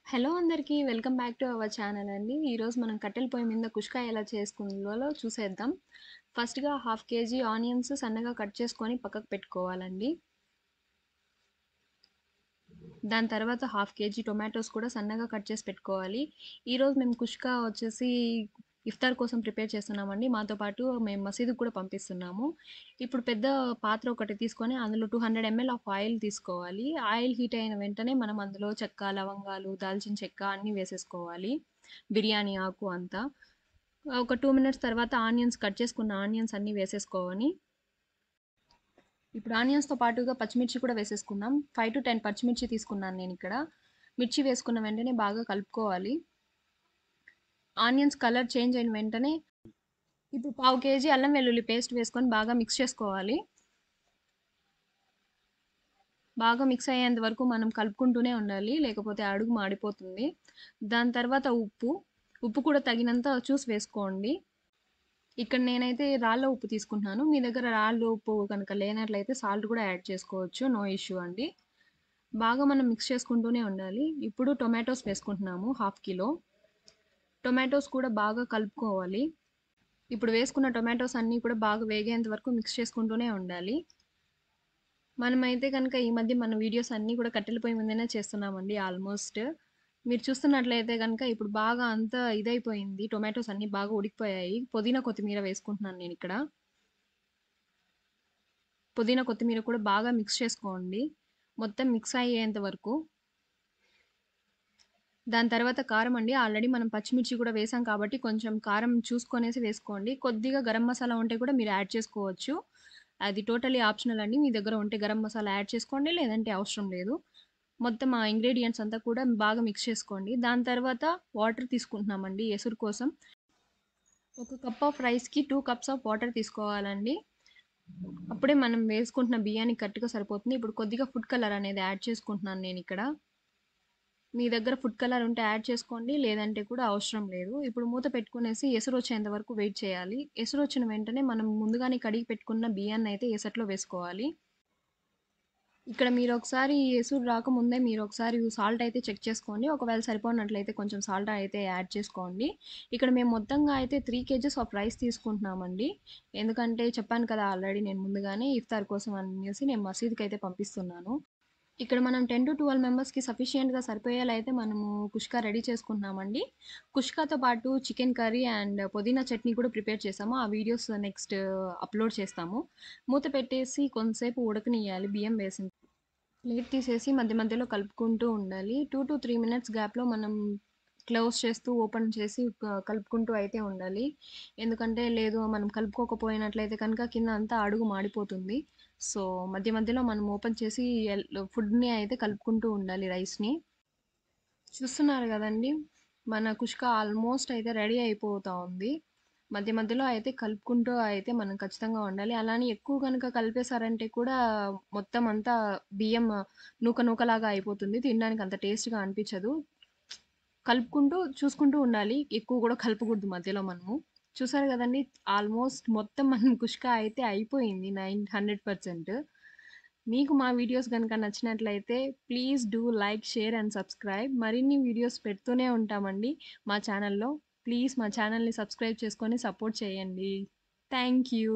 Hello అందరికీ welcome back to our channel అండి. ఈరోజు మనం కట్టెల పొయ్యి మీద కుష్కా ఎలా చేసుకుందో చూసేద్దాం. ఫస్ట్‌గా హాఫ్ కేజీ ఆనియన్స్ సన్నగా కట్ చేసుకొని పక్కకు పెట్టుకోవాలండి. దాని తర్వాత హాఫ్ కేజీ టొమాటోస్ కూడా సన్నగా కట్ చేసి పెట్టుకోవాలి. ఈరోజు మేము కుష్కా వచ్చేసి ఇఫ్తార్ కోసం ప్రిపేర్ చేస్తున్నామండి. మాతో పాటు మేము మసీదుకి కూడా పంపిస్తున్నాము. ఇప్పుడు పెద్ద పాత్ర ఒకటి తీసుకొని అందులో 200 ఎంఎల్ ఆఫ్ ఆయిల్ తీసుకోవాలి. ఆయిల్ హీట్ అయిన వెంటనే మనం అందులో చెక్క, లవంగాలు, దాల్చిన చెక్క అన్నీ వేసేసుకోవాలి. బిర్యానీ ఆకు అంతా. ఒక 2 మినిట్స్ తర్వాత కట్ చేసుకున్న ఆనియన్స్ అన్నీ వేసేసుకొని ఇప్పుడు ఆనియన్స్‌తో పాటుగా పచ్చిమిర్చి కూడా వేసేసుకుందాం. 5-10 పచ్చిమిర్చి తీసుకున్నాను నేనిక్కడ. మిర్చి వేసుకున్న వెంటనే బాగా కలుపుకోవాలి. ఆనియన్స్ కలర్ చేంజ్ అయిన వెంటనే ఇప్పుడు పావు కేజీ అల్లం వెల్లుల్లి పేస్ట్ వేసుకొని బాగా మిక్స్ చేసుకోవాలి. బాగా మిక్స్ అయ్యేంత వరకు మనం కలుపుకుంటూనే ఉండాలి. లేకపోతే అడుగు మాడిపోతుంది. దాని తర్వాత ఉప్పు కూడా తగినంత చూసి వేసుకోండి. ఇక్కడ నేనైతే రాళ్ళ ఉప్పు తీసుకుంటున్నాను. మీ దగ్గర రాళ్ళ ఉప్పు కనుక లేనట్లయితే సాల్ట్ కూడా యాడ్ చేసుకోవచ్చు. నో ఇష్యూ అండి. బాగా మనం మిక్స్ చేసుకుంటూనే ఉండాలి. ఇప్పుడు టొమాటోస్ వేసుకుంటున్నాము హాఫ్ కిలో. టొమాటోస్ కూడా బాగా కలుపుకోవాలి. ఇప్పుడు వేసుకున్న టొమాటోస్ అన్నీ కూడా బాగా వేగేంత వరకు మిక్స్ చేసుకుంటూనే ఉండాలి. మనమైతే కనుక ఈ మధ్య మన వీడియోస్ అన్నీ కూడా కట్టెల పొయ్యి మీదనే చేస్తున్నామండి ఆల్మోస్ట్. మీరు చూస్తున్నట్లయితే గనుక ఇప్పుడు బాగా అంతా ఇదైపోయింది. టొమాటోస్ అన్నీ బాగా ఉడికిపోయాయి. పుదీనా, కొత్తిమీర వేసుకుంటున్నాను నేనిక్కడ. పుదీనా, కొత్తిమీర కూడా బాగా మిక్స్ చేసుకోండి. మొత్తం మిక్స్ అయ్యేంత వరకు. దాని తర్వాత కారం అండి. ఆల్రెడీ మనం పచ్చిమిర్చి కూడా వేసాం కాబట్టి కొంచెం కారం చూసుకొనేసి వేసుకోండి. కొద్దిగా గరం మసాలా ఉంటే కూడా మీరు యాడ్ చేసుకోవచ్చు. అది టోటలీ ఆప్షనల్ అండి. మీ దగ్గర ఉంటే గరం మసాలా యాడ్ చేసుకోండి. లేదంటే అవసరం లేదు. మొత్తం ఆ ఇంగ్రీడియెంట్స్ అంతా కూడా బాగా మిక్స్ చేసుకోండి. దాని తర్వాత వాటర్ తీసుకుంటున్నామండి ఎసురు కోసం. ఒక కప్ ఆఫ్ రైస్‌కి 2 కప్స్ ఆఫ్ వాటర్ తీసుకోవాలండి. అప్పుడే మనం వేసుకుంటున్న బియ్యానికి కరెక్ట్‌గా సరిపోతుంది. ఇప్పుడు కొద్దిగా ఫుడ్ కలర్ అనేది యాడ్ చేసుకుంటున్నాను నేనిక్కడ. మీ దగ్గర ఫుడ్ కలర్ ఉంటే యాడ్ చేసుకోండి. లేదంటే కూడా అవసరం లేదు. ఇప్పుడు మూత పెట్టుకునేసి ఎసురొచ్చేంత వరకు వెయిట్ చేయాలి. ఎసురొచ్చిన వెంటనే మనం ముందుగానే కడిగి పెట్టుకున్న బియ్యాన్నయితే ఎసట్లో వేసుకోవాలి. ఇక్కడ మీరొకసారి ఎసురు రాకముందే మీరొకసారి సాల్ట్ అయితే చెక్ చేసుకోండి. ఒకవేళ సరిపోనట్లయితే కొంచెం సాల్ట్ అయితే యాడ్ చేసుకోండి. ఇక్కడ మేము మొత్తంగా అయితే 3 కేజెస్ ఆఫ్ రైస్ తీసుకుంటున్నామండి. ఎందుకంటే చెప్పాను కదా ఆల్రెడీ నేను ముందుగానే ఇఫ్తార్ కోసం అనేసి నేను మసీదుకైతే పంపిస్తున్నాను. ఇక్కడ మనం 10-12 మెంబర్స్‌కి సఫిషియెంట్‌గా సరిపోయేలా అయితే మనము కుష్కా రెడీ చేసుకుంటున్నామండి. కుష్కాతో పాటు చికెన్ కర్రీ అండ్ పుదీనా చట్నీ కూడా ప్రిపేర్ చేసాము. ఆ వీడియోస్ నెక్స్ట్ అప్‌లోడ్ చేస్తాము. మూత పెట్టేసి కొంతసేపు ఉడకనియ్యాలి బియ్యం వేసి. ప్లేట్ తీసేసి మధ్య మధ్యలో కలుపుకుంటూ ఉండాలి. 2-3 మినిట్స్ గ్యాప్‌లో మనం క్లోజ్ చేస్తూ, ఓపెన్ చేసి కలుపుకుంటూ అయితే ఉండాలి. ఎందుకంటే లేదు మనం కలుపుకోకపోయినట్లయితే కనుక కింద అంతా అడుగు మాడిపోతుంది. సో, మధ్య మధ్యలో మనం ఓపెన్ చేసి ఫుడ్‌ని అయితే కలుపుకుంటూ ఉండాలి రైస్‌ని. చూస్తున్నారు గదండీ! మన కుష్కా ఆల్మోస్ట్ అయితే రెడీ అయిపోతా ఉంది. మధ్య మధ్యలో అయితే కలుపుకుంటూ అయితే మనం ఖచ్చితంగా ఉండాలి. అలానే ఎక్కువ గనుక కలిపేసారంటే కూడా మొత్తం అంతా బియ్యం నూకలాగా అయిపోతుంది. తినడానికి అంత టేస్ట్‌గా అనిపిచ్చదు. కలుపుకుంటూ చూసుకుంటూ ఉండాలి. ఎక్కువ గూడా కలపకూడదు మధ్యలో మనము. చూసారు గదండీ! ఆల్మోస్ట్ మొత్తం మనం కుష్కా అయితే అయిపోయింది 100%. మీకు మా వీడియోస్ గనుక నచ్చినట్లయితే please do like, share and subscribe. మరిన్ని వీడియోస్ పెడుతూనే ఉంటామండి మా ఛానల్‌లో. ప్లీజ్ మా ఛానల్‌ని సబ్స్క్రైబ్ చేసుకొని సపోర్ట్ చేయండి. Thank you.